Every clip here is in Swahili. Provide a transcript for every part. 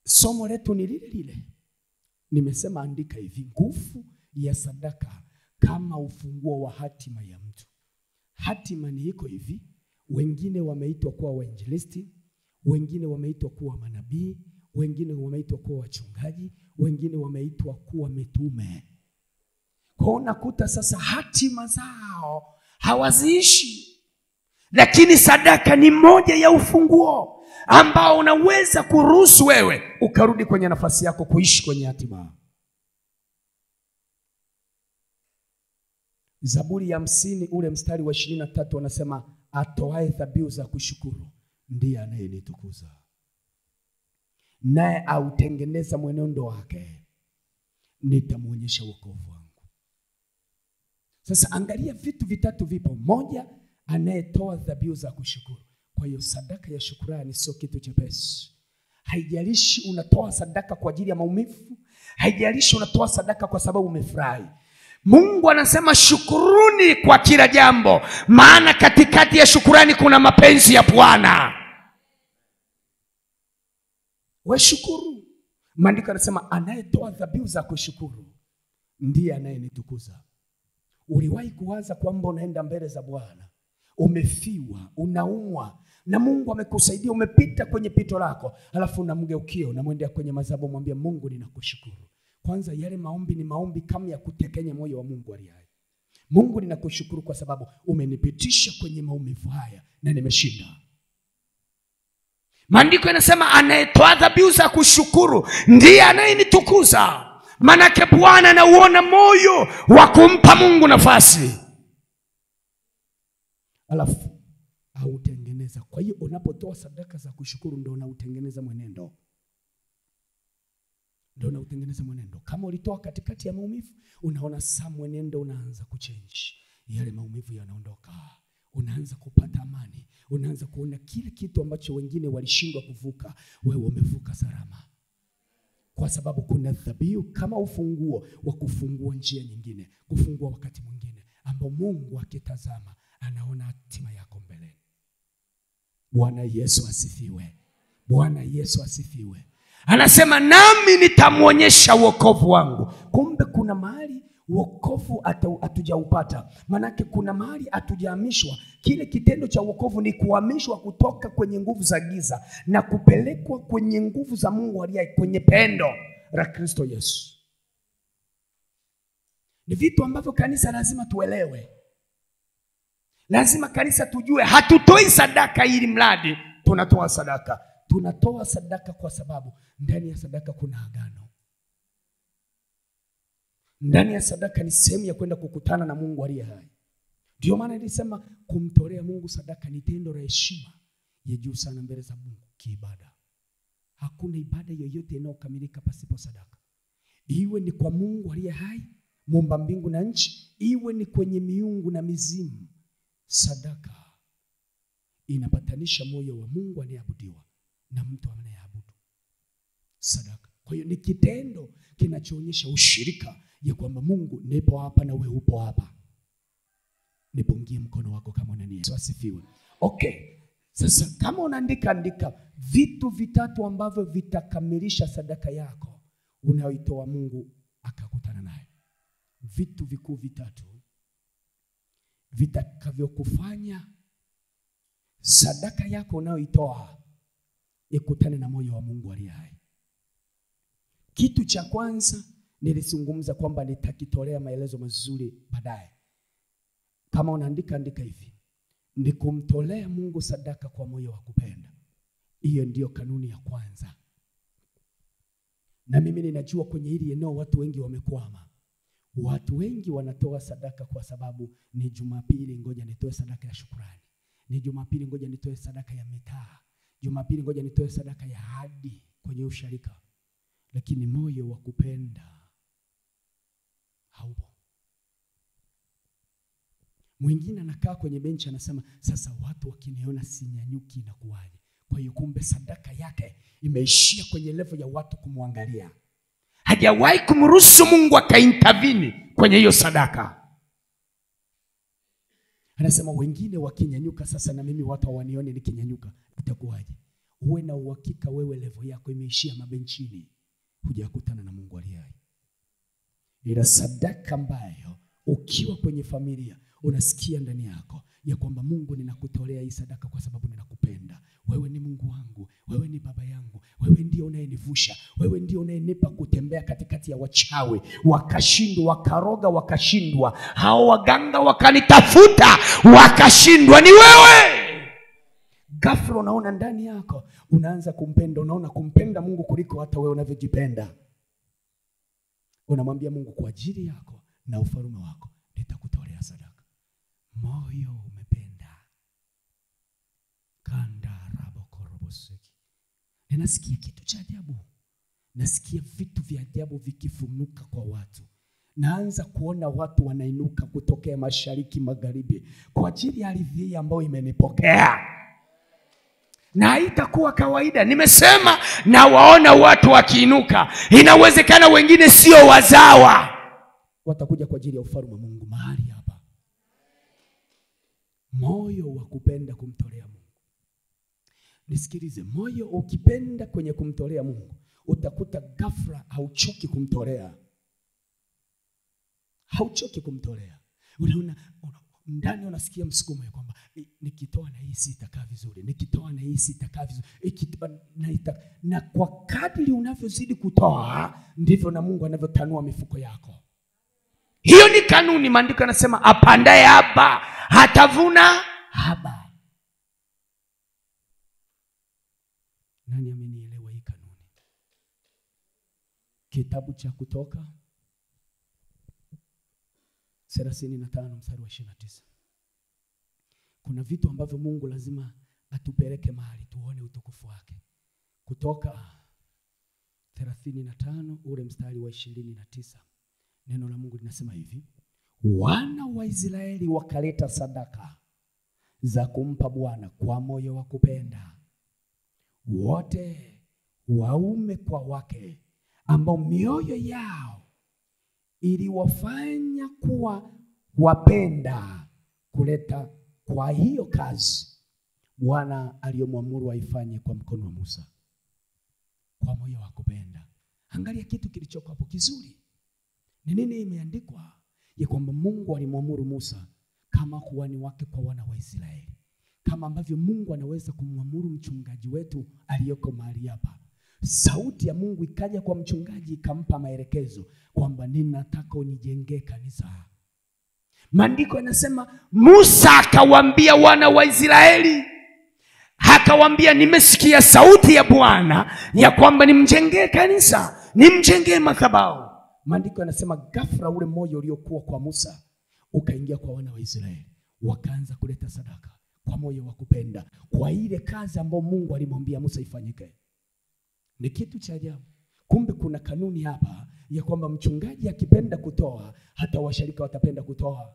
somo letu ni lile lile. Nimesema andika hivi: nguvu ya sadaka kama ufunguo wa hatima ya mtu. Hatima ni iko hivi: wengine wameitwa kuwa wainjilisti, wengine wameitwa kuwa manabii, wengine wameitwa kuwa wachungaji, wengine wameitwa kuwa mitume. Kwa unakuta sasa hatima zao hawaziishi, lakini sadaka ni moja ya ufunguo ambao unaweza kuruhusu wewe ukarudi kwenye nafasi yako kuishi kwenye hatima. Zaburi ya 50 ule mstari wa 23 anasema, atoae dhabihu za kushukuru ndiye anayenitukuza, naye autengeneza mwenendo wake, nitamuonyesha wokovu wangu. Sasa angalia, vitu vitatu vipo. Moja, anayetoa dhabihu za kushukuru. Kwa hiyo sadaka ya shukrani sio kitu chepesi. Haijalishi unatoa sadaka kwa ajili ya maumivu, haijalishi unatoa sadaka kwa sababu umefurahi. Mungu anasema shukuruni kwa kila jambo, maana katikati ya shukrani kuna mapenzi ya Bwana. Wewe shukuru. Maandiko yanasema anayetoa dhabihu za kushukuru ndiye anayenitukuza. Uliwahi kuwaza kwamba unaenda mbele za Bwana, umefiwa, unaumwa, na Mungu amekusaidia, umepita kwenye pito lako, alafu unamgeukia, unamwendea kwenye madhabahu, mwambie Mungu ninakushukuru. Kwanza yale maombi ni maombi kama ya kutekenya moyo wa Mungu aliye hai. Mungu ninakushukuru kwa sababu umenipitisha kwenye maumivu haya na nimeshinda. Maandiko yanasema anayetoa dhabihu za kushukuru ndiye anayenitukuza. Manake Bwana anauona moyo wa kumpa Mungu nafasi, alafu autengeneza. Kwa hiyo unapotoa sadaka za kushukuru ndio unautengeneza mwenendo. Ndio unautengeneza mwenendo. Kama ulitoa katikati ya maumivu, unaona saa mwenendo unaanza kuchange. Yale maumivu yanaondoka. Unaanza kupata amani. Unaanza kuona kile kitu ambacho wengine walishindwa kuvuka, wewe umevuka salama. Kwa sababu kuna dhabihu kama ufunguo wa kufungua njia nyingine, kufungua wakati mwingine ambao Mungu akitazama anaona hatima yako mbele. Bwana Yesu asifiwe. Bwana Yesu asifiwe. Anasema nami nitamuonyesha wokovu wangu. Kumbe kuna mahali wokovu hatujaupata. Manake kuna mahali hatujahamishwa. Kile kitendo cha wokovu ni kuhamishwa kutoka kwenye nguvu za giza na kupelekwa kwenye nguvu za Mungu aliye, kwenye pendo la Kristo Yesu. Ni vitu ambavyo kanisa lazima tuelewe. Lazima kanisa tujue hatutoi sadaka ili mradi tunatoa sadaka. Tunatoa sadaka kwa sababu ndani ya sadaka kuna agano. Ndani ya sadaka ni sehemu ya kwenda kukutana na Mungu aliye hai. Ndio maana nilisema kumtolea Mungu sadaka ni tendo la heshima ya juu sana mbele za Mungu kiibada. Hakuna ibada yoyote inayokamilika pasipo sadaka. Iwe ni kwa Mungu aliye hai, muumba mbingu na nchi, iwe ni kwenye miungu na mizimu. Sadaka inapatanisha moyo wa Mungu anayeabudiwa na mtu anayeabudu. Sadaka. Kwa hiyo ni kitendo kinachoonyesha ushirika ya kwamba Mungu nipo hapa na wewe upo hapa. Nipungie mkono wako kama unania. Asifiwe. Okay. Sasa kama unaandika, andika vitu vitatu ambavyo vitakamilisha sadaka yako unayoitoa Mungu akakutana naye. Vitu vikuu vitatu vitakavyokufanya sadaka yako unayoitoa ikutane na moyo wa Mungu aliye hai. Kitu cha kwanza nilizungumza kwamba nitakitolea maelezo mazuri baadaye. Kama unaandika, andika hivi: ni kumtolea Mungu sadaka kwa moyo wa kupenda. Hiyo ndiyo kanuni ya kwanza. Na mimi ninajua kwenye hili eneo watu wengi wamekwama. Watu wengi wanatoa sadaka kwa sababu ni Jumapili, ngoja nitoe sadaka ya shukrani. Ni Jumapili, ngoja nitoe sadaka ya mitaa. Jumapili, ngoja nitoe sadaka ya ahadi kwenye usharika. Lakini moyo wa kupenda haupo. Mwingine anakaa kwenye benchi anasema, sasa watu wakiniona sinyanyuki na kuwaje? Kwa hiyo kumbe sadaka yake imeishia kwenye level ya watu kumwangalia. Hajawahi kumruhusu Mungu akaintervene kwenye hiyo sadaka. Anasema wengine wakinyanyuka sasa na mimi watu wanione nikinyanyuka itakuwaje? uwe na uhakika wewe level yako imeishia mabenchini, hujakutana na Mungu aliye hai. Ila sadaka ambayo ukiwa kwenye familia unasikia ndani yako ya kwamba Mungu, ninakutolea hii sadaka kwa sababu ninakupenda. Wewe ni Mungu wangu, wewe ni baba yangu, wewe ndio unayenivusha, wewe ndio unayenipa kutembea katikati ya wachawi, wakashindwa, wakaroga wakashindwa, hao waganga wakanitafuta wakashindwa, ni wewe. Ghafla unaona ndani yako unaanza kumpenda, unaona kumpenda Mungu kuliko hata wewe unavyojipenda. Unamwambia Mungu, kwa ajili yako na ufalme wako nitakutolea sadaka. Moyo umependa. Kanda rabo koroboseki. Ninasikia kitu cha ajabu. Nasikia vitu vya ajabu vikifunuka kwa watu. Naanza kuona watu wanainuka kutokea mashariki, magharibi kwa ajili ya ardhi hii ambayo imenipokea. Na haitakuwa kawaida. Nimesema na waona watu wakiinuka. Inawezekana wengine sio wazawa, watakuja kwa ajili ya ufalme wa Mungu mahali hapa. Moyo wa kupenda kumtolea Mungu. Nisikilize, moyo ukipenda kwenye kumtolea Mungu, utakuta ghafla hauchoki kumtolea. Hauchoki kumtolea. Unaona ndani unasikia msukumo ya kwamba nikitoa na hii sitakaa vizuri, nikitoa na hii sitakaa vizuri, na kwa kadri unavyozidi kutoa ndivyo na Mungu anavyotanua mifuko yako. Hiyo ni kanuni. Maandiko yanasema apandaye haba hatavuna haba. Nani amenielewa hii kanuni? Kitabu cha Kutoka 35 mstari wa 29. Kuna vitu ambavyo Mungu lazima atupeleke mahali tuone utukufu wake. Kutoka 35 ule mstari wa 29. Neno la Mungu linasema hivi: wana wa Israeli wakaleta sadaka za kumpa Bwana kwa moyo wa kupenda, wote waume kwa wake, ambao mioyo yao iliwafanya kuwa wapenda kuleta kwa hiyo kazi Bwana aliyomwamuru aifanye kwa mkono wa Musa, kwa moyo wa kupenda. Angalia kitu kilichoko hapo kizuri. Ni nini imeandikwa? Ya kwamba Mungu alimwamuru Musa kama kuhani wake kwa wana wa Israeli, kama ambavyo Mungu anaweza kumwamuru mchungaji wetu aliyoko mahali hapa. Sauti ya Mungu ikaja kwa mchungaji ikampa maelekezo kwamba ninataka unijengee kanisa. Maandiko yanasema Musa akawaambia wana wa Israeli, akawaambia nimesikia sauti ya Bwana ya kwamba nimjengee kanisa, nimjengee madhabahu. Maandiko yanasema ghafla ule moyo uliokuwa kwa Musa ukaingia kwa wana wa Israeli, wakaanza kuleta sadaka kwa moyo wa kupenda kwa ile kazi ambayo Mungu alimwambia Musa ifanyike. Ni kitu cha ajabu. Kumbe kuna kanuni hapa ya kwamba mchungaji akipenda kutoa, hata washirika watapenda kutoa.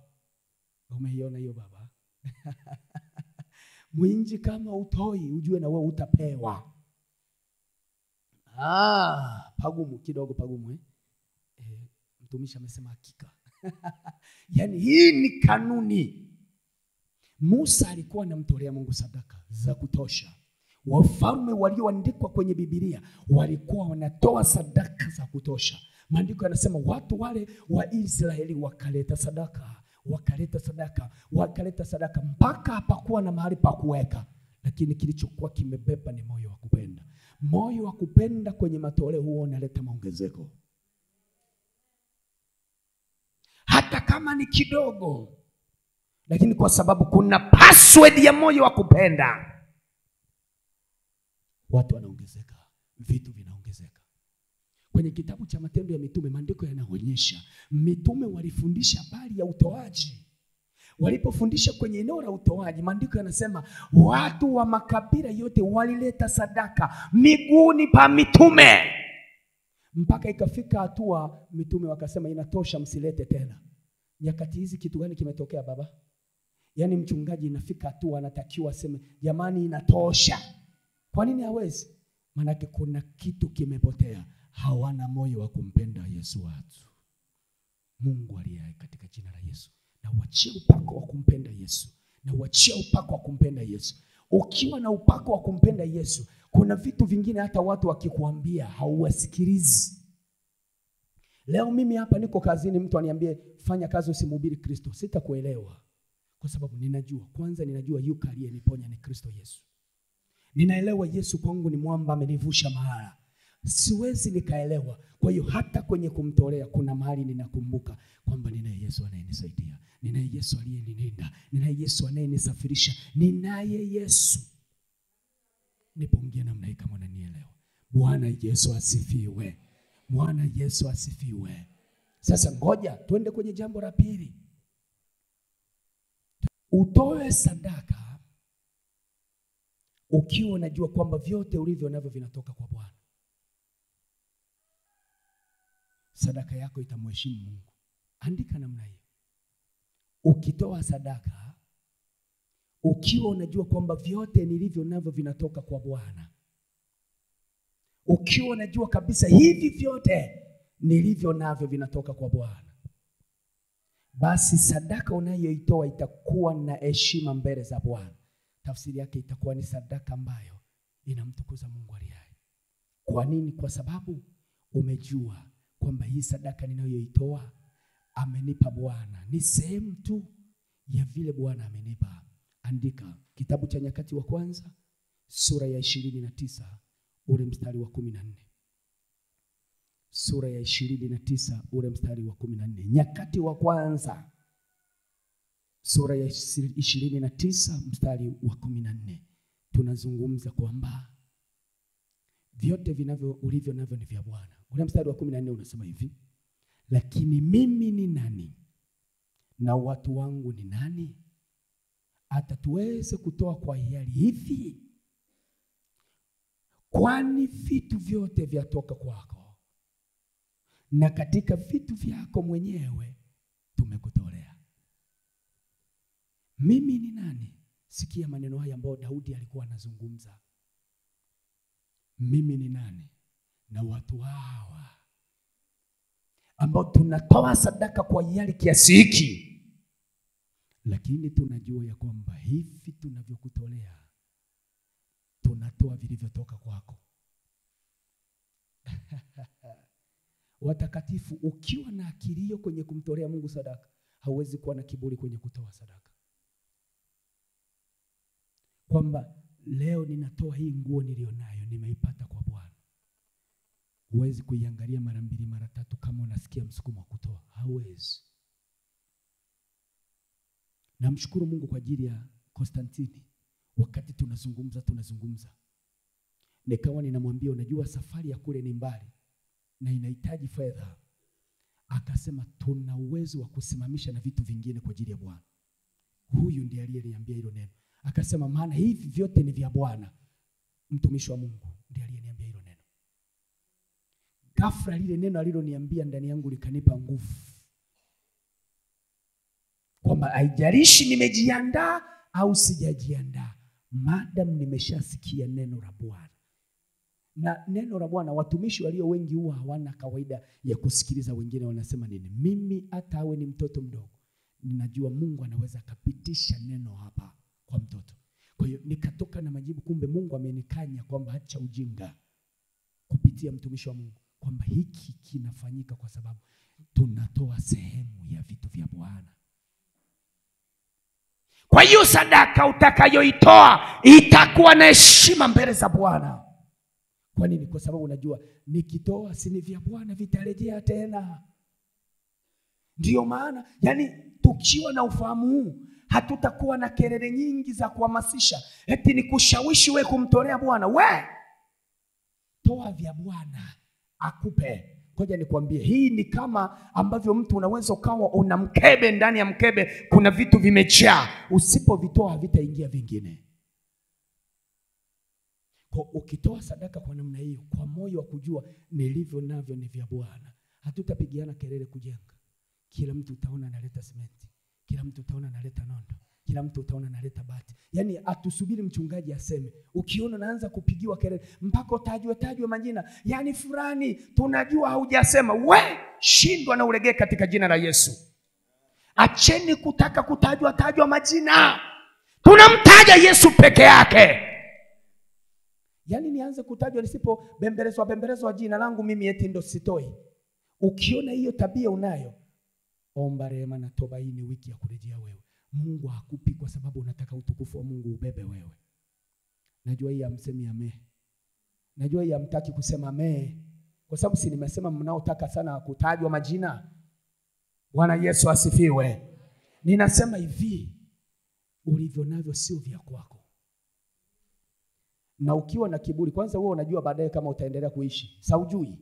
Umeiona hiyo baba? Mwinji kama utoi, ujue na wewe utapewa. Pagumu kidogo, pagumu mtumishi amesema hakika. Yaani hii ni kanuni. Musa alikuwa anamtolea Mungu sadaka za kutosha. Wafalme walioandikwa kwenye Biblia walikuwa wanatoa sadaka za kutosha. Maandiko yanasema watu wale wa Israeli wakaleta sadaka, wakaleta sadaka mpaka hapakuwa na mahali pa kuweka. Lakini kilichokuwa kimebeba ni moyo wa kupenda. Moyo wa kupenda kwenye matoleo huo unaleta maongezeko. Hata kama ni kidogo, lakini kwa sababu kuna password ya moyo wa kupenda, watu wanaongezeka, vitu vinaongezeka. Kwenye kitabu cha Matendo ya Mitume, maandiko yanaonyesha mitume walifundisha habari ya utoaji. Walipofundisha kwenye eneo la utoaji, maandiko yanasema watu wa makabila yote walileta sadaka miguuni pa mitume, mpaka ikafika hatua mitume wakasema inatosha, msilete tena. Nyakati hizi kitu gani kimetokea baba? Yaani mchungaji inafika hatua anatakiwa aseme jamani inatosha. Kwa nini hawezi? Maanake kuna kitu kimepotea. Hawana moyo wa kumpenda Yesu watu. Mungu aliye katika jina la Yesu, na uachie upako wa kumpenda Yesu, na uachie upako wa kumpenda Yesu. Ukiwa na upako wa kumpenda Yesu, kuna vitu vingine hata watu wakikuambia hauwasikilizi. Leo mimi hapa niko kazini, mtu aniambie fanya kazi usimhubiri Kristo, sitakuelewa. Kwa sababu ninajua yuko aliyeniponya ni Kristo Yesu. Ninaelewa Yesu kwangu ni mwamba, amenivusha mahala. Siwezi nikaelewa. Kwa hiyo hata kwenye kumtolea kuna mahali ninakumbuka kwamba ninaye Yesu anayenisaidia. Ninaye Yesu aliyenilinda. Ninaye Yesu anayenisafirisha. Ninaye Yesu. Nipoongea namna hii kama unanielewa. Bwana Yesu asifiwe. Bwana Yesu asifiwe. Sasa ngoja twende kwenye jambo la pili. Utoe sadaka ukiwa unajua kwamba vyote ulivyo navyo vinatoka kwa Bwana. Sadaka yako itamheshimu Mungu. Andika namna hiyo. Ukitoa sadaka ukiwa unajua kwamba vyote nilivyo navyo vinatoka kwa Bwana. Ukiwa unajua kabisa hivi vyote nilivyo navyo vinatoka kwa Bwana, basi sadaka unayoitoa itakuwa na heshima mbele za Bwana. Tafsiri yake itakuwa ni sadaka ambayo inamtukuza Mungu aliye hai. Kwa nini? Kwa sababu umejua kwamba hii sadaka ninayoitoa amenipa Bwana, ni sehemu tu ya vile Bwana amenipa. Andika kitabu cha Nyakati wa kwanza sura ya 29 ule mstari wa 14. Sura ya 29 ule mstari wa 14. Nyakati wa kwanza sura ya 29 mstari wa 14. Tunazungumza kwamba vyote ulivyo navyo ni vya Bwana. Ule mstari wa 14 unasema hivi: lakini mimi ni nani na watu wangu ni nani hata tuweze kutoa kwa hiari hivi? Kwani vitu vyote vyatoka kwako, na katika vitu vyako mwenyewe tumekutolea. Mimi ni nani? Sikia maneno haya ambayo Daudi alikuwa anazungumza. Mimi ni nani na watu hawa ambao tunatoa sadaka kwa hiari kiasi hiki, lakini tunajua ya kwamba hivi tunavyokutolea tunatoa vilivyotoka kwako. Watakatifu, ukiwa na akili hiyo kwenye kumtolea Mungu sadaka, hauwezi kuwa na kiburi kwenye kutoa sadaka. Kwamba leo ninatoa hii nguo nilionayo, nimeipata kwa Bwana. Huwezi kuiangalia mara 2 mara 3 kama unasikia msukumo wa kutoa. Hauwezi. Namshukuru Mungu kwa ajili ya Konstantini. Wakati tunazungumza, nikawa ninamwambia, unajua safari ya kule ni mbali na inahitaji fedha. Akasema tuna uwezo wa kusimamisha na vitu vingine kwa ajili ya Bwana. Huyu ndiye aliyeniambia hilo neno. Akasema maana hivi vyote ni vya Bwana. Mtumishi wa Mungu ndiye aliyeniambia hilo neno. Ghafla lile neno aliloniambia ndani yangu likanipa nguvu. Kwamba haijalishi nimejiandaa au sijajiandaa, madam nimeshasikia neno la Bwana. Na neno la Bwana, watumishi walio wengi huwa hawana kawaida ya kusikiliza wengine wanasema nini. Mimi hata awe ni mtoto mdogo, ninajua Mungu anaweza kapitisha neno hapa kwa mtoto. Kwa hiyo nikatoka na majibu. Kumbe Mungu amenikanya kwamba acha ujinga, kupitia mtumishi wa Mungu, kwamba hiki kinafanyika kwa sababu tunatoa sehemu ya vitu vya Bwana. Kwa hiyo sadaka utakayoitoa itakuwa na heshima mbele za Bwana. Kwa nini? Kwa sababu unajua nikitoa si ni vya Bwana, vitarejea tena. Ndio maana tukiwa na ufahamu huu, hatutakuwa na kelele nyingi za kuhamasisha eti ni kushawishi wewe kumtolea Bwana. We toa vya Bwana akupe. Ngoja nikwambie, hii ni kama ambavyo mtu unaweza ukawa una mkebe, ndani ya mkebe kuna vitu vimejaa, usipovitoa havitaingia vingine. Kwa ukitoa sadaka kwa namna hiyo, kwa moyo wa kujua nilivyo navyo ni vya Bwana, hatutapigiana kelele kujenga. Kila mtu utaona analeta simenti, kila mtu utaona analeta nondo, kila mtu utaona analeta bati. Atusubiri mchungaji aseme. Ukiona naanza kupigiwa kelele mpaka tajwe majina, fulani tunajua haujasema, we shindwa na ulegee katika jina la Yesu. Acheni kutaka kutajwa majina. tunamtaja Yesu peke yake. Yaani nianze kutajwa nisipo bembelezwa jina langu mimi eti ndo sitoi. Ukiona hiyo tabia unayo, omba rehema na toba. Hii ni wiki ya kurejea wewe. Mungu hakupi kwa sababu unataka utukufu wa Mungu ubebe wewe. Najua hii hamsemi amen. Najua hii hamtaki kusema amen. Kwa sababu si nimesema mnaotaka sana kutajwa majina. Bwana Yesu asifiwe. Ninasema hivi, ulivyo navyo sio vya kwako. Na ukiwa na kiburi, kwanza wewe unajua baadaye kama utaendelea kuishi. Saujui.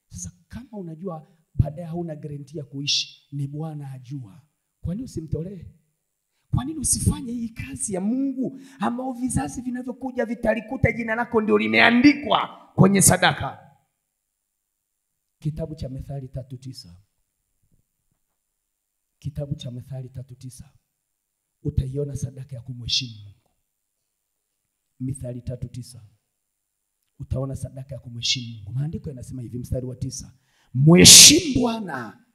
Sasa kama unajua baadaye hauna guarantee ya kuishi, ni Bwana ajua. Kwa nini usimtolee? Kwa nini usifanye hii kazi ya Mungu ambao vizazi vinavyokuja vitalikuta jina lako ndio limeandikwa kwenye sadaka? Kitabu cha Methali 3:9. Kitabu cha Methali 3:9. Utaiona sadaka ya kumheshimu Mungu. Mithali 3:9. Utaona sadaka ya kumheshimu Mungu. Maandiko yanasema hivi, mstari wa 9. Mheshimu Bwana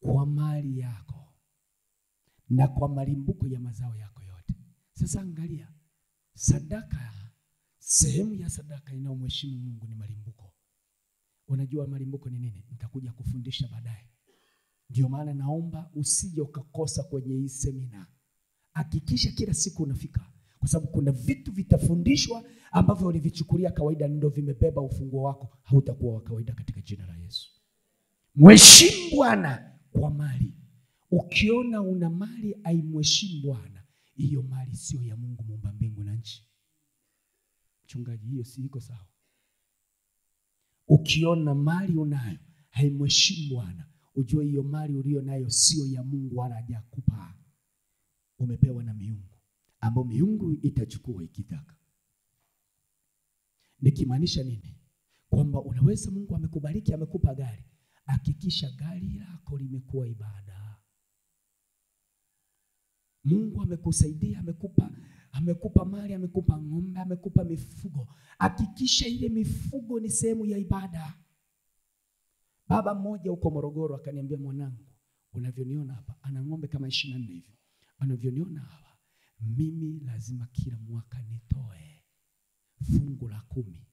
kwa mali yako na kwa malimbuko ya mazao yako yote. Sasa angalia, sadaka, sehemu ya sadaka inayomheshimu Mungu ni malimbuko. Unajua malimbuko ni nini? Nitakuja kufundisha baadaye. Ndio maana naomba usije ukakosa kwenye hii semina. Hakikisha kila siku unafika. Kwa sababu kuna vitu vitafundishwa ambavyo ulivichukulia kawaida ndio vimebeba ufunguo wako. Hautakuwa wa kawaida katika jina la Yesu. Mheshimu Bwana kwa mali. Ukiona una mali haimheshimu Bwana, hiyo mali sio ya Mungu muumba mbingu na nchi. Mchungaji, hiyo si iko sawa? Ukiona mali unayo haimheshimu Bwana, ujue hiyo mali ulio nayo sio ya Mungu wala hajakupa. Umepewa na miungu, ambao miungu itachukua ikitaka. Nikimaanisha nini? Kwamba unaweza, Mungu amekubariki, amekupa gari. Hakikisha gari lako limekuwa ibada. Mungu amekusaidia, amekupa mali, amekupa ng'ombe, amekupa mifugo. Hakikisha ile mifugo ni sehemu ya ibada. Baba mmoja huko Morogoro akaniambia, mwanangu, unavyoniona hapa, ana ng'ombe kama 24 hivi. Unavyoniona hapa, mimi lazima kila mwaka nitoe fungu la 10.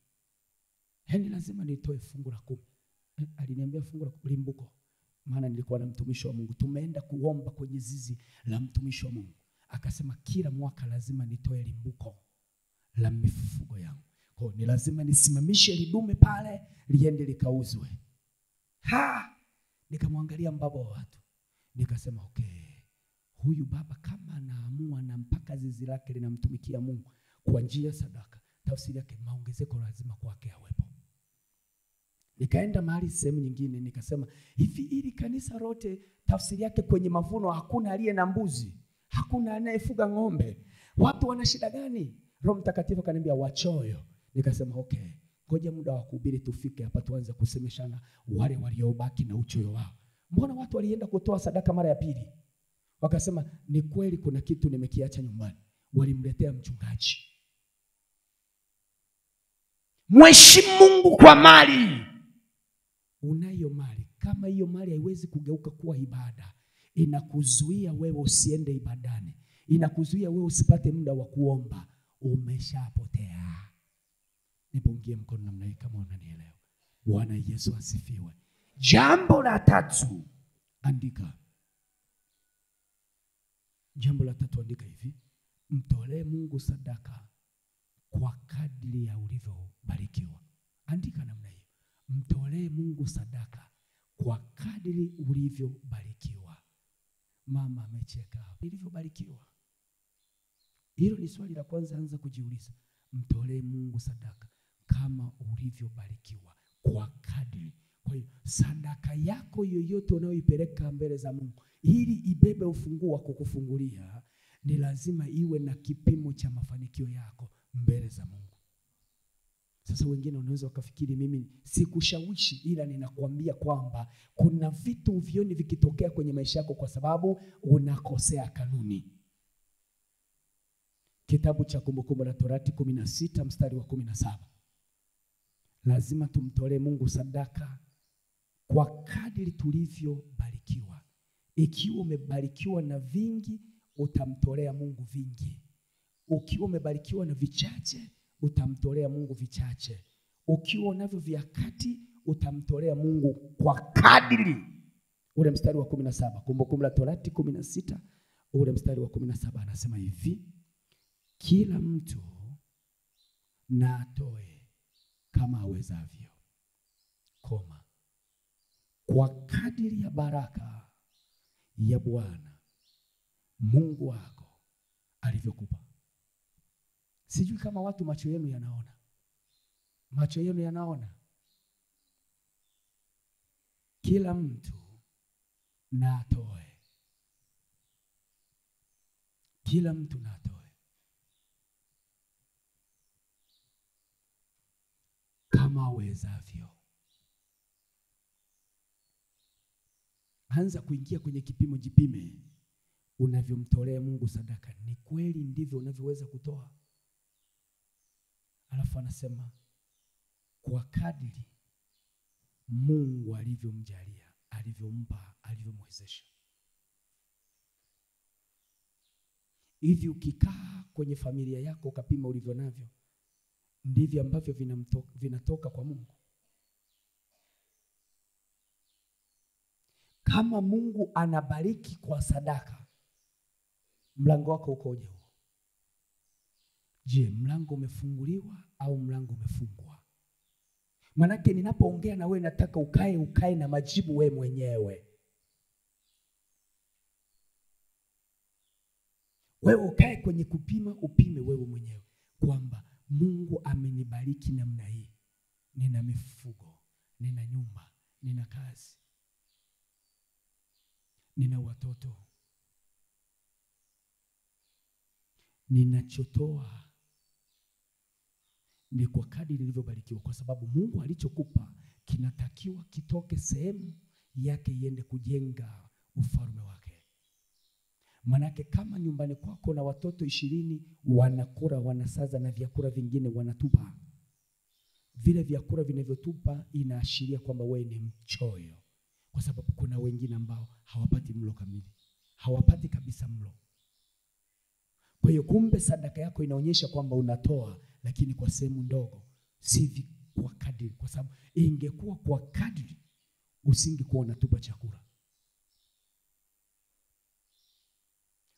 Yaani lazima nitoe fungu la 10. Aliniambia fungu la limbuko. Maana nilikuwa na mtumishi wa Mungu. Tumeenda kuomba kwenye zizi la mtumishi wa Mungu. Akasema kila mwaka lazima nitoe limbuko la mifugo yangu. Kwa hiyo ni lazima nisimamishe lidume pale liende likauzwe. Nikamwangalia mbaba wa watu. Nikasema okay, huyu baba kama anaamua na mpaka zizi lake linamtumikia Mungu kwa njia sadaka, tafsiri yake maongezeko lazima kwake awepo. Nikaenda mahali sehemu nyingine nikasema hivi, ili kanisa lote tafsiri yake kwenye mavuno hakuna aliye na mbuzi, hakuna anayefuga ng'ombe, watu wana shida gani? Roho Mtakatifu akaniambia wachoyo. Nikasema okay, ngoja muda wa kuhubiri tufike hapa tuanze kusemeshana wale waliobaki na uchoyo wao. Mbona watu walienda kutoa sadaka mara ya pili? Wakasema ni kweli kuna kitu nimekiacha nyumbani. Walimletea mchungaji. Mheshimu Mungu kwa mali. Unayo mali, kama hiyo mali haiwezi kugeuka kuwa ibada, inakuzuia wewe usiende ibadani, inakuzuia wewe usipate muda wa kuomba, umeshapotea. Nipungie mkono namna hii kama unanielewa. Bwana Yesu asifiwe. Jambo la 3, andika. Jambo la 3, andika hivi: mtolee Mungu sadaka kwa kadri ya ulivyobarikiwa. Andika namna hii: mtolee Mungu sadaka kwa kadri ulivyobarikiwa. Mama amecheka. Ulivyobarikiwa. Hilo ni swali la kwanza, anza kujiuliza. Mtolee Mungu sadaka kama ulivyobarikiwa, kwa kadri. Kwa hiyo sadaka yako yoyote unayoipeleka mbele za Mungu ili ibebe ufunguo wa kukufungulia, ni lazima iwe na kipimo cha mafanikio yako mbele za Mungu. Sasa wengine unaweza wakafikiri mimi sikushawishi, ila ninakuambia kwamba kuna vitu uvioni vikitokea kwenye maisha yako kwa sababu unakosea kanuni. Kitabu cha Kumbukumbu la Torati 16 mstari wa 17. Lazima tumtolee Mungu sadaka kwa kadri tulivyobarikiwa. Ikiwa umebarikiwa na vingi, utamtolea Mungu vingi. Ukiwa umebarikiwa na vichache, utamtolea Mungu vichache. Ukiwa unavyo vya kati, utamtolea Mungu kwa kadiri. Ule mstari wa 17, Kumbukumbu la Torati 16, ule mstari wa 17 anasema hivi: kila mtu na atoe kama awezavyo, kwa kadiri ya baraka ya Bwana Mungu wako alivyokupa. Sijui kama watu macho yenu yanaona. Macho yenu yanaona. Kila mtu na atoe. Kila mtu na atoe kama awezavyo. Anza kuingia kwenye kipimo, jipime unavyomtolea Mungu sadaka. Ni kweli ndivyo unavyoweza kutoa? Alafu anasema kwa kadiri Mungu alivyomjalia, alivyompa, alivyomwezesha. Hivi ukikaa kwenye familia yako ukapima ulivyo navyo, ndivyo ambavyo vinatoka kwa Mungu. Kama Mungu anabariki kwa sadaka, mlango wako ukoje huo? Je, mlango umefunguliwa au mlango umefungwa? Manake ninapoongea na wewe nataka ukae na majibu wewe mwenyewe. Wewe ukae kwenye kupima, upime wewe mwenyewe kwamba Mungu amenibariki namna hii. Nina mifugo, nina nyumba, nina kazi, nina watoto. Ninachotoa ni kwa kadiri nilivyobarikiwa, kwa sababu Mungu alichokupa kinatakiwa kitoke sehemu yake iende kujenga ufalme wake. Manake kama nyumbani kwako na watoto 20 wanakula, wanasaza na vyakula vingine wanatupa, vile vyakula vinavyotupa inaashiria kwamba wewe ni mchoyo, kwa sababu kuna wengine ambao hawapati mlo kamili, hawapati kabisa mlo. Kwa hiyo kumbe sadaka yako inaonyesha kwamba unatoa, lakini kwa sehemu ndogo, si kwa kadiri, kwa sababu ingekuwa kwa kadiri usingekuwa unatupa chakula.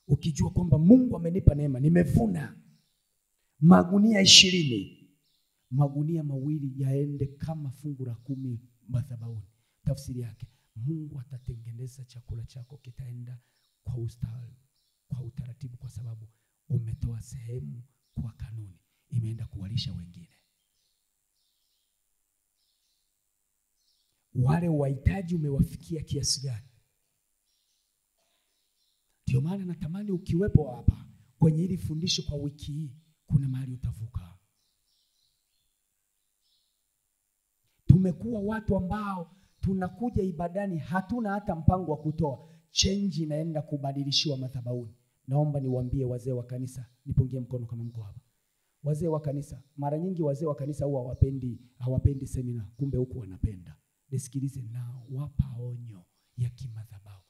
Ukijua kwamba Mungu amenipa neema, nimevuna magunia 20, magunia 2 yaende kama fungu la 10 madhabahuni. Tafsiri yake, Mungu atatengeneza chakula chako kitaenda kwa ustawi, kwa utaratibu, kwa sababu umetoa sehemu kwa kanuni, imeenda kuwalisha wengine. Wale wahitaji umewafikia kiasi gani? Ndio maana natamani ukiwepo hapa kwenye hili fundisho kwa wiki hii, kuna mahali utavuka. Tumekuwa watu ambao tunakuja ibadani hatuna hata mpango wa kutoa. Change inaenda kubadilishiwa madhabahuni. Naomba niwaambie wazee wa kanisa, nipungie mkono kama mko hapa. Wazee wa kanisa, mara nyingi wazee wa kanisa huwa hawapendi semina, kumbe huku wanapenda. Nisikilize nao, wapa onyo ya kimadhabahu.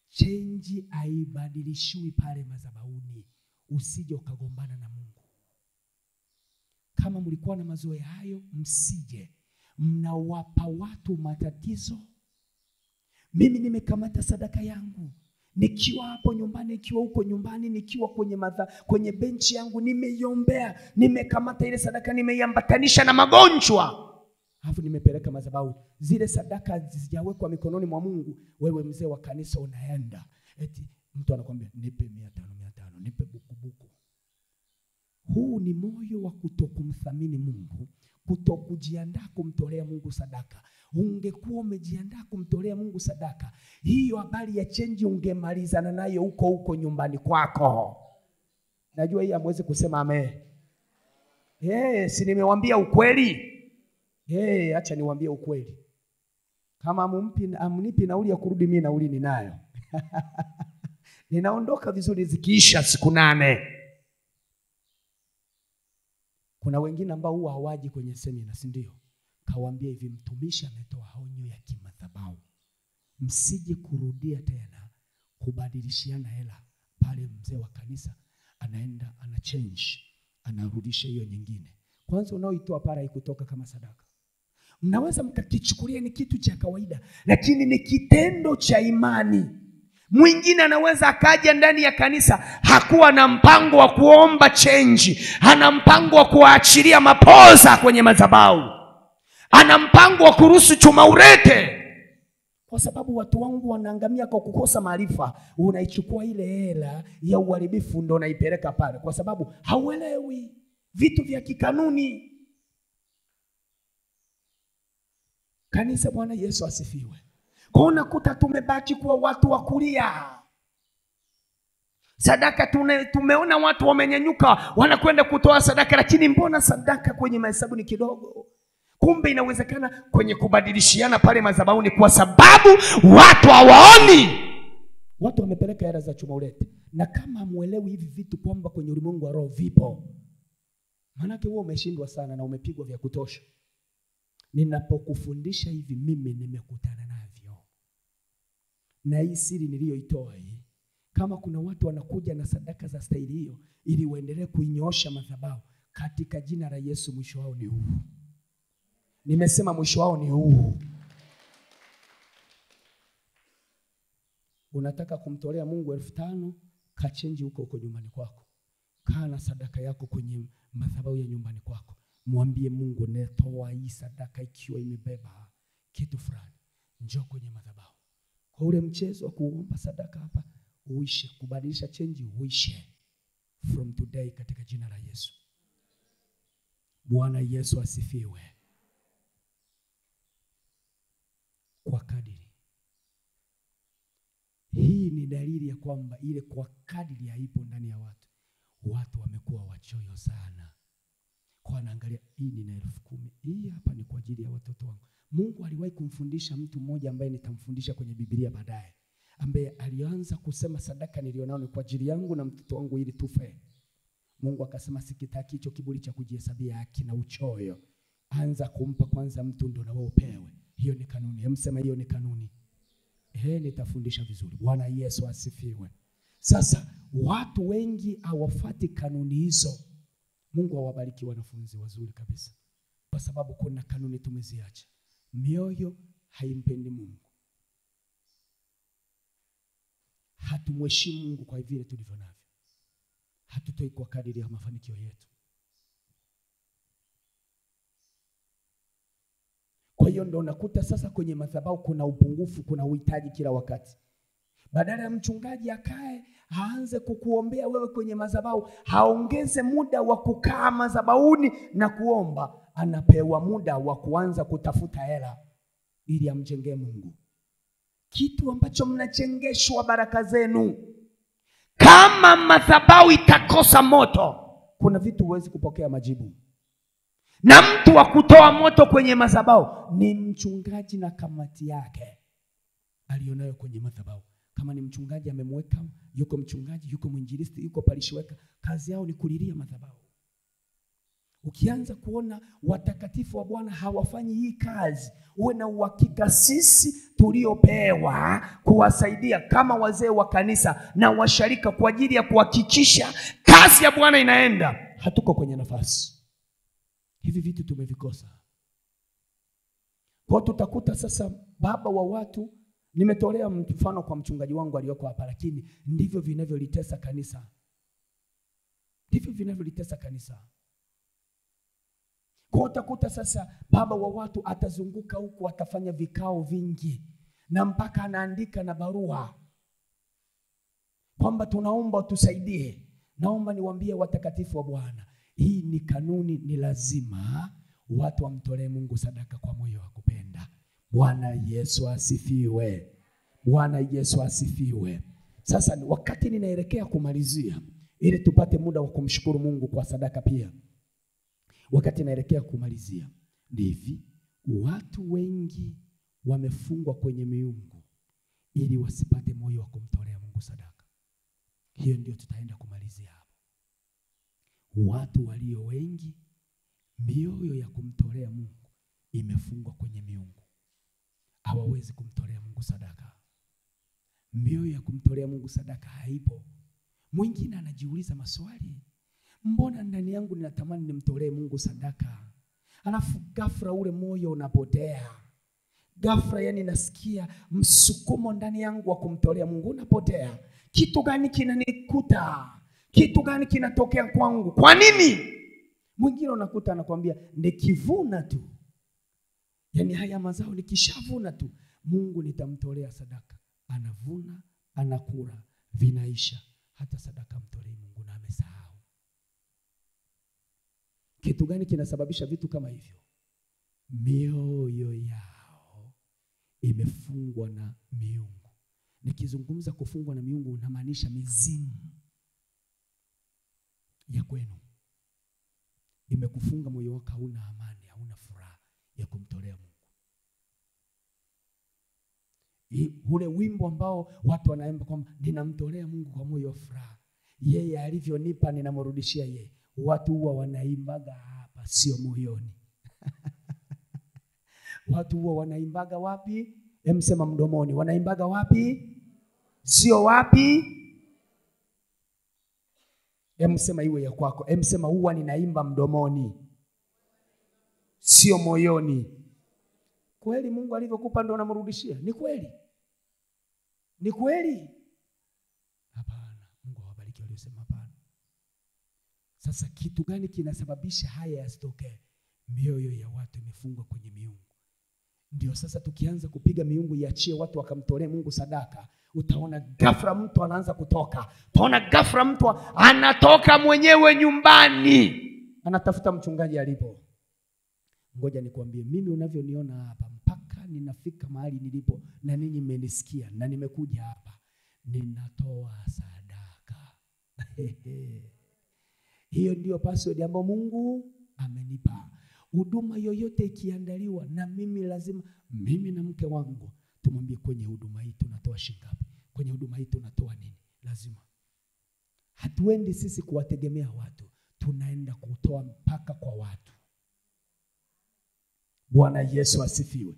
Change haibadilishiwi pale madhabahuni. Usije ukagombana na Mungu. Kama mlikuwa na mazoea hayo, msije mnawapa watu matatizo. Mimi nimekamata sadaka yangu, nikiwa hapo nyumbani, nikiwa huko nyumbani, nikiwa kwenye benchi yangu, nimeiombea, nimekamata ile sadaka, nimeiambatanisha na magonjwa, alafu nimepeleka madhabahu. Zile sadaka zijawekwa mikononi mwa Mungu. Wewe mzee wa kanisa unaenda, eti mtu anakuambia nipe 500, nipe bukubuku. Huu ni moyo wa kutokumthamini Mungu, kutokujiandaa kumtolea Mungu sadaka. Ungekuwa umejiandaa kumtolea Mungu sadaka, hiyo habari ya change ungemalizana nayo huko nyumbani kwako. Najua hii hamwezi kusema amen. Si nimewambia ukweli? Acha niwaambie ukweli. Kama amnipi nauli ya kurudi, mimi nauli ninayo. Ninaondoka vizuri zikiisha siku 8. Kuna wengine ambao huwa hawaji kwenye semina, si ndio? Kawaambia hivi, mtumishi ametoa onyo ya kimadhabahu. Msije kurudia tena kubadilishiana hela pale mzee wa kanisa anaenda ana change, anarudisha hiyo nyingine. Kwanza unaoitoa pale haikutoka kama sadaka. Mnaweza mkakichukulia ni kitu cha kawaida, lakini ni kitendo cha imani. Mwingine anaweza akaja ndani ya kanisa hakuwa na mpango wa kuomba change, ana mpango wa kuachilia mapoza kwenye madhabahu, ana mpango wa kuruhusu chuma urete. Kwa sababu watu wangu wanaangamia kwa kukosa maarifa. Unaichukua ile hela ya uharibifu ndo unaipeleka pale, kwa sababu hauelewi vitu vya kikanuni. Kanisa, Bwana Yesu asifiwe. Kwa unakuta tumebaki kuwa watu wa kulia sadaka. Tumeona watu wamenyanyuka wanakwenda kutoa sadaka, lakini mbona sadaka kwenye mahesabu ni kidogo? Kumbe inawezekana kwenye kubadilishiana pale madhabahuni, kwa sababu watu hawaoni. Watu wamepeleka hela za chuma ulete. Na kama muelewi hivi vitu kwamba kwenye ulimwengu wa roho vipo, manake wewe umeshindwa sana na umepigwa vya kutosha. Ninapokufundisha hivi mimi nimekutana navyo. Na hii siri niliyoitoa hii, kama kuna watu wanakuja na sadaka za staili hiyo ili waendelee kuinyoosha madhabahu, katika jina la Yesu mwisho wao ni huu. Nimesema mwisho wao ni huu. Unataka kumtolea Mungu 5,000, kachenji huko nyumbani kwako. Kaa na sadaka yako kwenye madhabahu ya nyumbani kwako. Mwambie Mungu, netoa hii sadaka ikiwa imebeba kitu fulani. Njoo kwenye madhabahu. Kwa ule mchezo wa kuomba sadaka hapa uishe, kubadilisha change uishe from today katika jina la Yesu. Bwana Yesu asifiwe. Kwa kadiri. Hii ni dalili ya kwamba ile kwa kadiri haipo ndani ya watu. Watu wamekuwa wachoyo sana. Kwa anaangalia, hii ni 10,000. Hii hapa ni kwa ajili ya watoto wangu. Mungu aliwahi kumfundisha mtu mmoja ambaye nitamfundisha kwenye Biblia baadaye, ambaye alianza kusema sadaka nilionao ni kwa ajili yangu na mtoto wangu ili tufe. Mungu akasema sikitaki hicho kiburi cha kujihesabia haki na uchoyo. Anza kumpa kwanza mtu ndo na wewe upewe. Hiyo ni kanuni. Hemsema hiyo ni kanuni. Nitafundisha vizuri. Bwana Yesu asifiwe. Sasa watu wengi hawafuati kanuni hizo. Mungu awabariki wanafunzi wazuri kabisa, kwa sababu kuna kanuni tumeziacha. Mioyo haimpendi Mungu. Hatumheshimu Mungu kwa vile tulivyo navyo. Hatutoi kwa kadiri ya mafanikio yetu. Kwa hiyo ndo nakuta sasa kwenye madhabahu kuna upungufu, kuna uhitaji kila wakati. Badala ya mchungaji akae aanze kukuombea wewe kwenye madhabahu, haongeze muda wa kukaa madhabahuni na kuomba, anapewa muda wa kuanza kutafuta hela ili amjengee Mungu. Kitu ambacho mnachengeshwa baraka zenu. Kama madhabahu itakosa moto, kuna vitu huwezi kupokea majibu. Na mtu wa kutoa moto kwenye madhabahu ni mchungaji na kamati yake alionayo kwenye madhabahu. Kama ni mchungaji amemweka, yuko mchungaji, yuko mwinjilisti, yuko parishweka, kazi yao ni kulilia madhabahu. Ukianza kuona watakatifu wa Bwana hawafanyi hii kazi, uwe na uhakika sisi tuliopewa kuwasaidia kama wazee wa kanisa na washarika kwa ajili ya kuhakikisha kazi ya Bwana inaenda, hatuko kwenye nafasi. Hivi vitu tumevikosa. Kwa tutakuta sasa baba wa watu, nimetolea mfano kwa mchungaji wangu aliyoko hapa, lakini ndivyo vinavyolitesa kanisa. Ndivyo vinavyolitesa kanisa. Kwa utakuta sasa baba wa watu atazunguka huku, atafanya vikao vingi na mpaka anaandika na barua kwamba tunaomba tusaidie. Naomba niwaambie watakatifu wa Bwana, hii ni kanuni, ni lazima watu wamtolee Mungu sadaka kwa moyo wa kupenda. Bwana Yesu asifiwe. Bwana Yesu asifiwe. Sasa wakati ninaelekea kumalizia ili tupate muda wa kumshukuru Mungu kwa sadaka pia. Wakati naelekea kumalizia, hivi watu wengi wamefungwa kwenye miungu ili wasipate moyo wa kumtolea Mungu sadaka. Hiyo ndio tutaenda kumalizia hapo. Watu walio wengi mioyo ya kumtolea Mungu imefungwa kwenye miungu. Hawawezi kumtolea Mungu sadaka. Mioyo ya kumtolea Mungu sadaka haipo. Mwingine anajiuliza maswali, mbona ndani yangu ninatamani nimtolee Mungu sadaka, alafu ghafla ule moyo unapotea. Ghafla yani nasikia msukumo ndani yangu wa kumtolea Mungu unapotea. Kitu gani kinanikuta? Kitu gani kinatokea kwangu? Kwa nini? Mwingine unakuta anakuambia nikivuna tu, yani haya mazao nikishavuna tu, Mungu nitamtolea sadaka. Anavuna, anakula, vinaisha, hata sadaka mtolei Mungu na amesahau. Kitu gani kinasababisha vitu kama hivyo? Mioyo yao imefungwa na miungu. Nikizungumza kufungwa na miungu, unamaanisha mizimu ya kwenu imekufunga moyo wako, hauna amani, hauna furaha ya kumtolea Mungu. Ule wimbo ambao watu wanaimba kwamba ninamtolea Mungu kwa moyo wa furaha, yeye alivyonipa ninamrudishia yeye. Watu huwa wanaimbaga hapa, sio moyoni. Watu huwa wanaimbaga wapi? Sema mdomoni. Wanaimbaga wapi? Sio wapi? Sema iwe ya kwako. Sema huwa ninaimba mdomoni, sio moyoni. Kweli Mungu alivyokupa ndo unamrudishia? Ni kweli? Ni kweli? Hapana. Mungu awabariki waliosema hapana. Sasa kitu gani kinasababisha haya yasitokee? Mioyo ya watu imefungwa kwenye miungu. Ndio sasa tukianza kupiga miungu iachie watu wakamtolee Mungu sadaka, utaona ghafla mtu anaanza kutoka. Utaona ghafla mtu anatoka mwenyewe nyumbani, anatafuta mchungaji alipo. Ngoja nikwambie, mimi unavyoniona hapa mpaka ninafika mahali nilipo na ninyi mmenisikia na nimekuja hapa, ninatoa sadaka. Hiyo ndio password ambayo Mungu amenipa. Huduma yoyote ikiandaliwa na mimi, lazima mimi na mke wangu tumwambie kwenye huduma hii tunatoa shilingi ngapi, kwenye huduma hii tunatoa nini. Lazima. Hatuendi sisi kuwategemea watu, tunaenda kutoa mpaka kwa watu. Bwana Yesu asifiwe.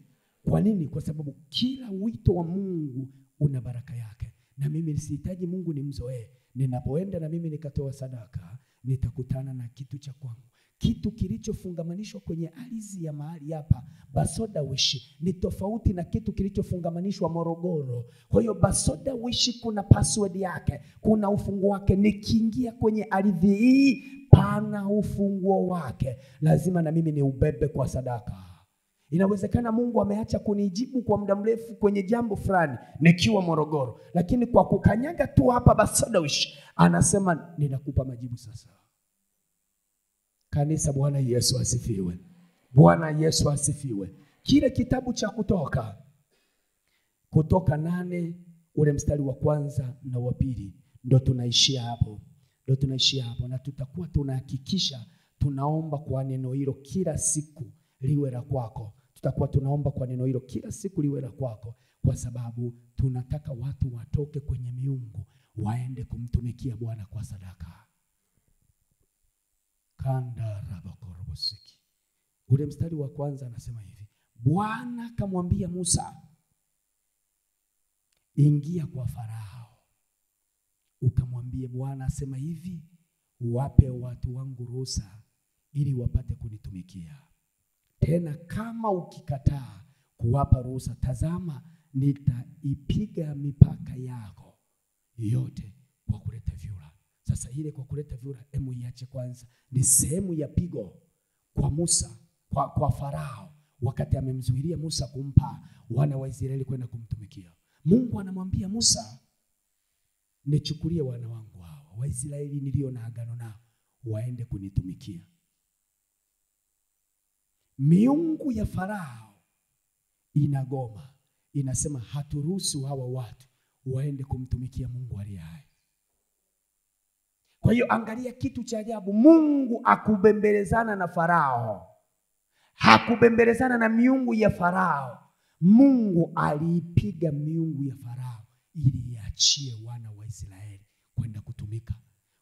Kwa nini? Kwa sababu kila wito wa Mungu una baraka yake, na mimi nisihitaji Mungu nimzoee. Ninapoenda na mimi nikatoa sadaka, nitakutana na kitu cha kwangu. Kitu kilichofungamanishwa kwenye ardhi ya mahali hapa Basoda Wishi ni tofauti na kitu kilichofungamanishwa Morogoro. Kwa hiyo Basoda Wishi kuna password yake, kuna ufunguo wake. Nikiingia kwenye ardhi hii pana ufunguo wake, lazima na mimi ni ubebe kwa sadaka. Inawezekana Mungu ameacha kunijibu kwa muda mrefu kwenye jambo fulani nikiwa Morogoro, lakini kwa kukanyaga tu hapa Basoda Wishi anasema ninakupa majibu sasa. Kanisa, Bwana Yesu asifiwe. Bwana Yesu asifiwe. Kile kitabu cha Kutoka 8 ule mstari wa 1 na wa 2 ndo tunaishia hapo. Na tutakuwa tunahakikisha tunaomba kwa neno hilo kila siku liwe la kwako. Tutakuwa tunaomba kwa neno hilo kila siku liwe la kwako, kwa sababu tunataka watu watoke kwenye miungu waende kumtumikia Bwana kwa sadaka. Kanda rabakorobosiki. Ule mstari wa 1 anasema hivi: Bwana akamwambia Musa, ingia kwa Farao ukamwambie, Bwana asema hivi, wape watu wangu ruhusa ili wapate kunitumikia. Tena kama ukikataa kuwapa ruhusa, tazama nitaipiga mipaka yako yote kwa kuleta vyura. Sasa ile kwa kuleta vyura, hemu iache kwanza, ni sehemu ya pigo kwa Musa, kwa Farao, wakati amemzuilia Musa kumpa wana wa Israeli kwenda kumtumikia. Mungu anamwambia Musa, nichukulie wana wangu hawa wa Israeli nilio na agano nao waende kunitumikia. Miungu ya Farao inagoma, inasema haturuhusu hawa watu waende kumtumikia Mungu aliye hai. Kwa hiyo angalia kitu cha ajabu, Mungu akubembelezana na Farao. Hakubembelezana na miungu ya Farao. Mungu aliipiga miungu ya Farao ili iachie wana wa Israeli kwenda kutumika.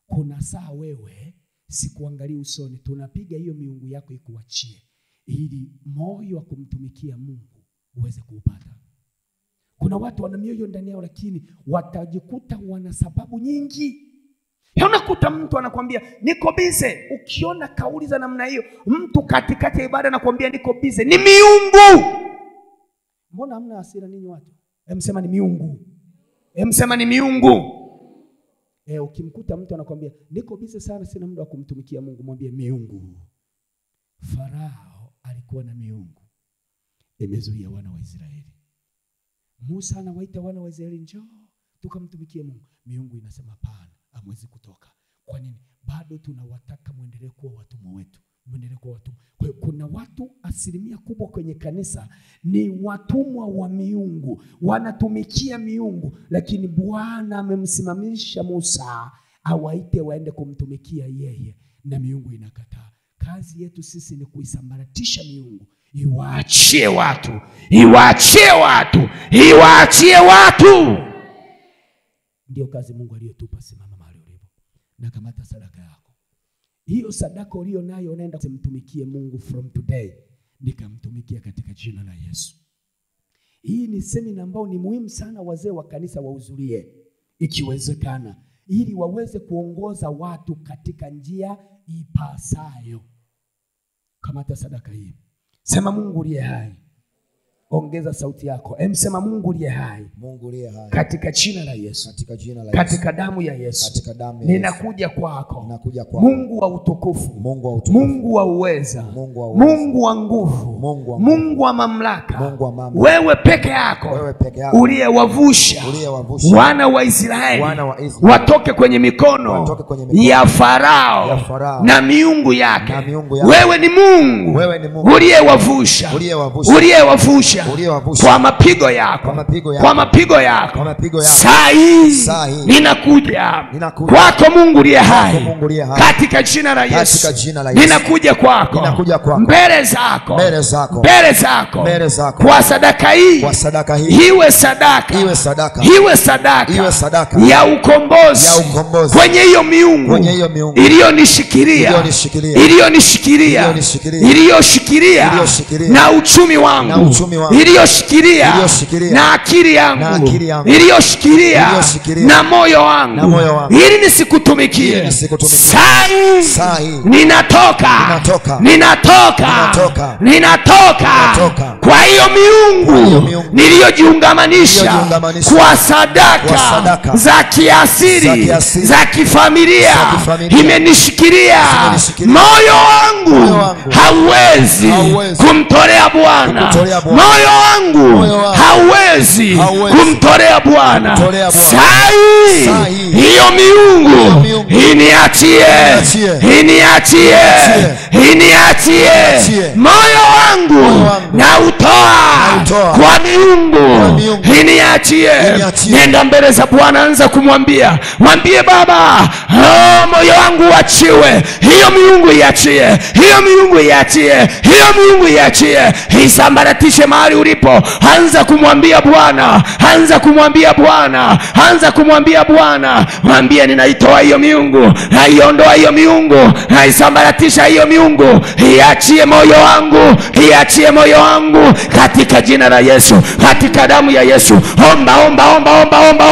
Kuna saa wewe sikuangalia usoni, tunapiga hiyo miungu yako ikuachie ili moyo wa kumtumikia Mungu uweze kuupata. Kuna watu wana mioyo ndani yao, lakini watajikuta wana sababu nyingi Unakuta mtu anakuambia niko bize. Ukiona kauli za namna hiyo, mtu katikati ya ibada anakuambia niko bize, ni miungu. Mbona hamna hasira ninyi watu? Msema ni miungu. Msema ni miungu. Ukimkuta mtu anakuambia niko bize sana, sina muda wa kumtumikia Mungu, mwambie miungu. Farao alikuwa na miungu, imezuia wana wa Israeli. Musa anawaita wana wa Israeli, njoo tukamtumikie Mungu. Miungu inasema hapana, hamwezi kutoka. Kwa nini? Bado tunawataka muendelee kuwa watumwa wetu. Muendelee kuwa watumwa. Kwa hiyo kuna watu, asilimia kubwa kwenye kanisa ni watumwa wa miungu, wanatumikia miungu, lakini Bwana amemsimamisha Musa awaite waende kumtumikia yeye, na miungu inakataa. Kazi yetu sisi ni kuisambaratisha miungu. Iwaachie watu, iwaachie watu, iwaachie watu. Ndio kazi Mungu aliyotupa. Simama mahali ulipo na kamata sadaka yako. Hiyo sadaka uliyo nayo unaenda kumtumikia Mungu from today. Nikamtumikia katika jina la Yesu. Hii ni semina ambayo ni muhimu sana wazee wa kanisa wahudhurie ikiwezekana, ili waweze kuongoza watu katika njia ipasayo. Kamata sadaka hii. Sema Mungu uliye hai. Ongeza sauti yako. Sema Mungu uliye hai. Mungu uliye hai. Katika jina la Yesu. Katika jina la Yesu. Katika damu ya Yesu. Katika damu ya Yesu. Ninakuja kwako. Ninakuja kwako. Mungu wa utukufu. Mungu wa utukufu. Mungu wa uweza. Mungu wa uweza. Mungu wa nguvu. Mungu wa Mungu wa mamlaka. Mungu wa mamlaka. Wewe peke yako. Wewe peke yako. Uliyewavusha wana wa Israeli watoke kwenye mikono ya Farao na miungu yake. Wewe ni Mungu. Wewe ni Mungu. Uliyewavusha. Uliyewavusha kwa mapigo yako. Kwa mapigo yako. Saa hii ninakuja kwako Mungu uliye hai. Katika jina la Yesu. Ninakuja kwako. Mbele zako. Kwa sadaka hii. Iwe sadaka ya ukombozi kwenye hiyo miungu iliyoshikilia na uchumi wangu, iliyoshikilia na akili yangu, iliyoshikilia na moyo wangu, ili nisikutumikie. Sasa ninatoka kwa hiyo miungu niliyojiungamanisha kwa sadaka za kiasili, za kifamilia. Imenishikilia. Moyo wangu hauwezi kumtolea Bwana. Moyo wangu hauwezi kumtolea Bwana. Sasa hiyo miungu iniachie. Moyo wangu na utoa kwa miungu. Iniachie. Nenda mbele za Bwana, anza kumwambia. Mwambie Baba, moyo wangu uachiwe. Hiyo miungu iachie. Hiyo miungu iachie. Hiyo miungu iachie. Isambaratishe mahali ulipo. Anza kumwambia Bwana. Anza kumwambia Bwana. Anza kumwambia Bwana. Mwambie ninaitoa hiyo miungu. Naiondoa hiyo miungu. Naisambaratisha hiyo miungu. Iachie moyo wangu. Iachie moyo wangu katika jina la Yesu. Katika damu ya Yesu.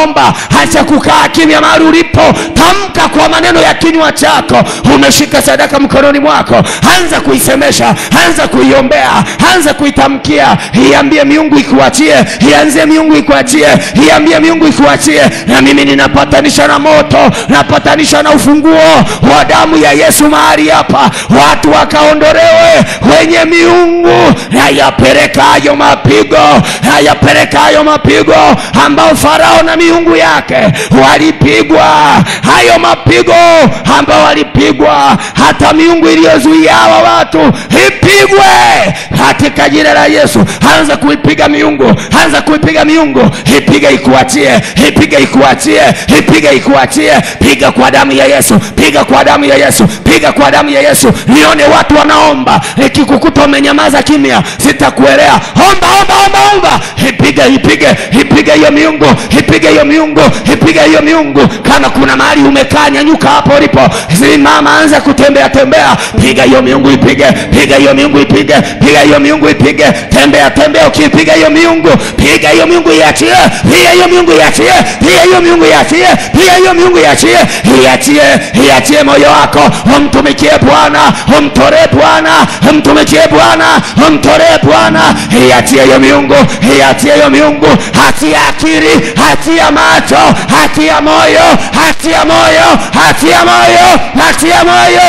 Omba. Acha kukaa kimya mahali ulipo. Tamka kwa maneno ya kinywa chako. Umeshika sadaka mkononi mwako. Anza kuisemesha. Anza kuiombea. Anza kuitamkia. Iambie miungu ikuachie. Ianze miungu ikuachie. Iambie miungu ikuachie. Na mimi ninapatanisha na moto. Napatanisha na ufunguo wa damu ya Yesu mahali hapa. Watu wakaondolewe wenye miungu. Hayapeleka hayo mapigo ambao Farao na miungu yake walipigwa. Hayo mapigo ambao walipigwa, hata miungu iliyozuia hawa watu ipigwe katika jina la Yesu. Anza kuipiga miungu. Anza kuipiga miungu. Ipiga ikuachie. Ipiga ikuachie. Ipiga ikuachie. Piga kwa damu ya Yesu. Piga kwa damu ya Yesu. Piga kwa damu ya Yesu. Nione watu wanaomba. Ikikukuta umenyamaza kimya, sitakuelea. Omba. Ipiga ipige hiyo miungu, ipige hiyo miungu, ipige hiyo miungu. Kama kuna mahali umekaa, nyanyuka hapo ulipo, simama, anza kutembea tembea, piga hiyo miungu ipige, piga hiyo miungu ipige, piga hiyo miungu ipige, tembea tembea, ukipiga hiyo miungu, piga hiyo miungu iachie, piga hiyo miungu iachie, piga hiyo miungu iachie, piga hiyo miungu iachie, iachie moyo wako, umtumikie Bwana, umtolee Bwana, umtumikie Bwana, umtolee Bwana, iachie hiyo miungu, iachie hiyo miungu, achia akili, achia macho, achia moyo, achia moyo, achia moyo, achia moyo.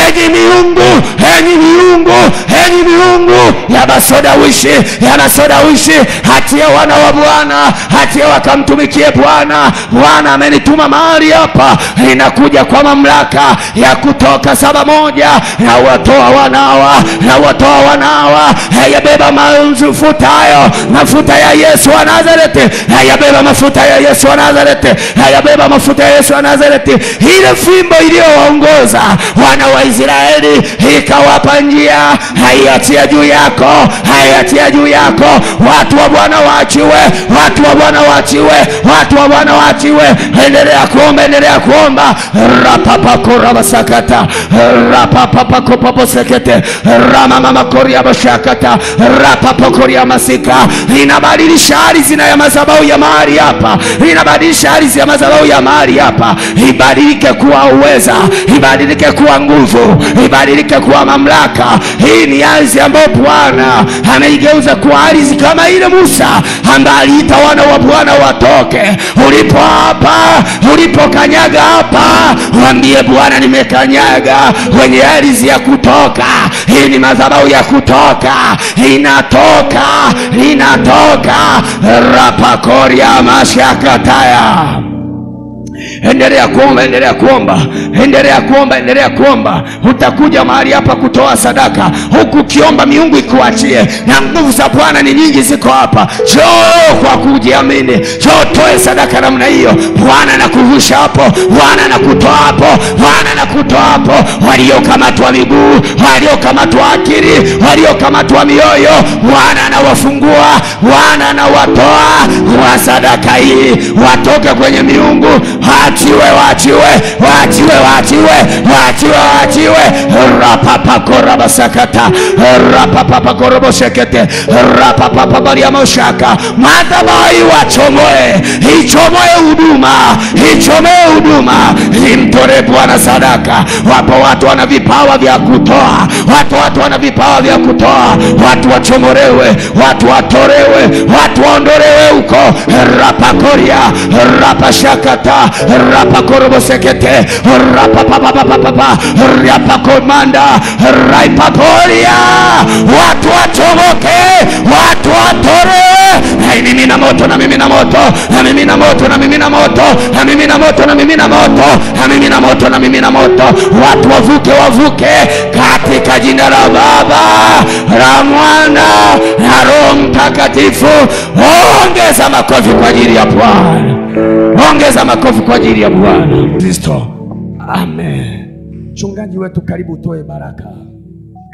Enyi miungu, enyi miungu, enyi miungu ya masodawishi, ya masodawishi, achia wana wa Bwana, achia wakamtumikie Bwana. Bwana amenituma mahali hapa, inakuja kwa mamlaka ya Kutoka 7:1, na watoa wanawa, na watoa wanawa, hayabeba mafuta hayo, mafuta ya Yesu wa Nazareti, hayabeba mafuta ya Yesu wa Nazareti, hayabeba mafuta ya Yesu wa Nazareti. Ile fimbo iliyowaongoza wana wa Israeli ikawapa njia, haiachia juu yako, haiachia juu yako. Watu wa Bwana waachiwe, watu wa Bwana waachiwe, watu wa Bwana waachiwe. Endelea kuomba, endelea kuomba. Rapapakora rapapapakopaposekete, ramamamakoria bashakata, rapapakoria masika. Inabadilisha ardhi ya madhabahu ya mahali hapa, inabadilisha ardhi ya madhabahu ya mahali hapa, ibadilike kuwa uweza, ibadilike kuwa nguvu, ibadilike kuwa mamlaka. Hii ni ardhi ambayo Bwana ameigeuza kuwa ardhi kama ile Musa ambaye aliita wana wa Bwana watoke. Ulipo hapa, ulipokanyaga hapa, mwambie Bwana, nimekanyaga kwenye ardhi ya Kutoka. Hii ni madhabahu ya Kutoka, inatoka, inatoka. Rapakoria mashakataya. Endelea kuomba, endelea kuomba, endelea kuomba, endelea kuomba. Utakuja mahali hapa kutoa sadaka, huku kiomba miungu ikuachie, na nguvu za Bwana ni nyingi ziko hapa. Njoo kwa kujiamini, njoo toe sadaka namna hiyo. Bwana anakuvusha hapo, Bwana anakutoa hapo, Bwana anakutoa hapo. Waliokamatwa miguu, waliokamatwa akili, waliokamatwa mioyo, Bwana anawafungua, Bwana anawatoa kwa sadaka hii, watoke kwenye miungu. Waachiwe, waachiwe, waachiwe, waachiwe, waachiwe, waachiwe. Rapapakora basakata, rapapapakora bosekete, rapapapabaria moshaka. Madhabahu wachomoe, ichomoe huduma, ichomoe huduma. Imtore Bwana sadaka. Wapo watu wana vipawa vya kutoa, watu wana vipawa vya kutoa. Watu wachomorewe, watu watorewe, watu waondorewe huko. Rapakoria, rapashakata, rapakorobosekete, rapapapapapapa, rapakomanda, raipaporia. Watu wachomoke, watu watorewe. Mimina moto na mimina moto, na mimina moto na mimina moto, na mimina moto na mimina moto, na mimina moto na mimina moto. Watu wavuke, wavuke katika jina la Baba, la Mwana na Roho Mtakatifu. Ongeza makofi kwa ajili ya Bwana, ongeza makofi kwa ajili ya Bwana Kristo. Amen. Mchungaji wetu, karibu utoe baraka.